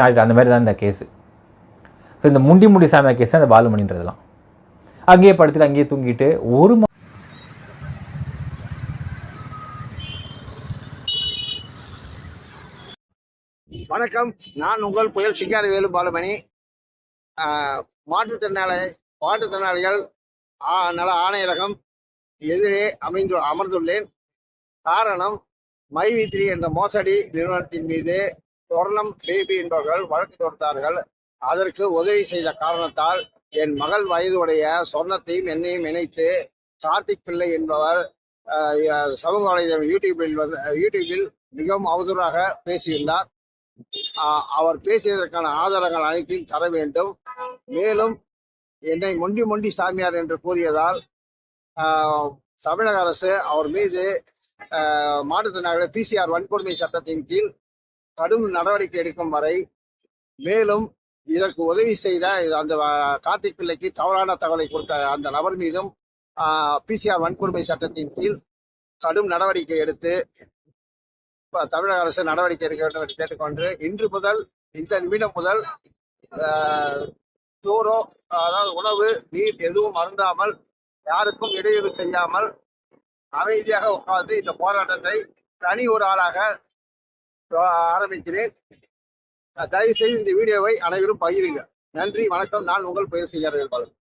அந்த மாதிரி தான் இந்த கேஸு. ஸோ இந்த முண்டி சாமியா கேஸ் தான் இந்த பாலுமணின்றதெல்லாம். அங்கேயே படுத்துட்டு அங்கேயே தூங்கிட்டு ஒரு வணக்கம், நான் உங்கள் புயல் சிங்காரவேலு பாலுமணி. மாற்றுத்திறனாளிகள் நல ஆணையரகம் எதிரே அமர்ந்துள்ளேன். காரணம், மைவி3 என்ற மோசடி நிறுவனத்தின் மீது சொர்ணம் பேபி என்பவர்கள் வழக்கு தொடுத்தார்கள். அதற்கு உதவி செய்த காரணத்தால் என் மகள் வயதுடைய சொர்ணத்தையும் என்னையும் இணைத்து கார்த்திக் பிள்ளை என்பவர் சமூக வலைதளம் யூடியூபில் மிகவும் அவதூறாக பேசியுள்ளார். அவர் பேசியதற்கான ஆதாரங்கள் அனைத்தையும் தர வேண்டும். மேலும் என்னை மொண்டி சாமியார் என்று கூறியதால் தமிழக அரசு அவர் மீது மாற்றுத்திறனாளிகள் PCR வன்கொடுமை சட்டத்தின் கீழ் கடும் நடவடிக்கை எடுக்கும் வரை, மேலும் இதற்கு உதவி செய்த அந்த கார்த்திக் பிள்ளைக்கு தவறான தகவலை கொடுத்த அந்த நபர் மீதும் PCR வன்கொடுமை சட்டத்தின் கீழ் கடும் நடவடிக்கை எடுத்து தமிழக அரசு நடவடிக்கை எடுக்க வேண்டும் என்று கேட்டுக்கொண்டு, இன்று முதல் இந்த நிமிடம் முதல் சோறோ அதாவது உணவு நீர் எதுவும் அருந்தாமல் யாருக்கும் இடையூறு செய்யாமல் அமைதியாக உட்கார்ந்து இந்த போராட்டத்தை தனி ஒரு ஆளாக ஆரம்பிக்கிறேன். தயவு செய்து இந்த வீடியோவை அனைவரும் பகிருங்க. நன்றி, வணக்கம். நான் உங்கள் புயல் சிங்காரவேலு பாலுமணி.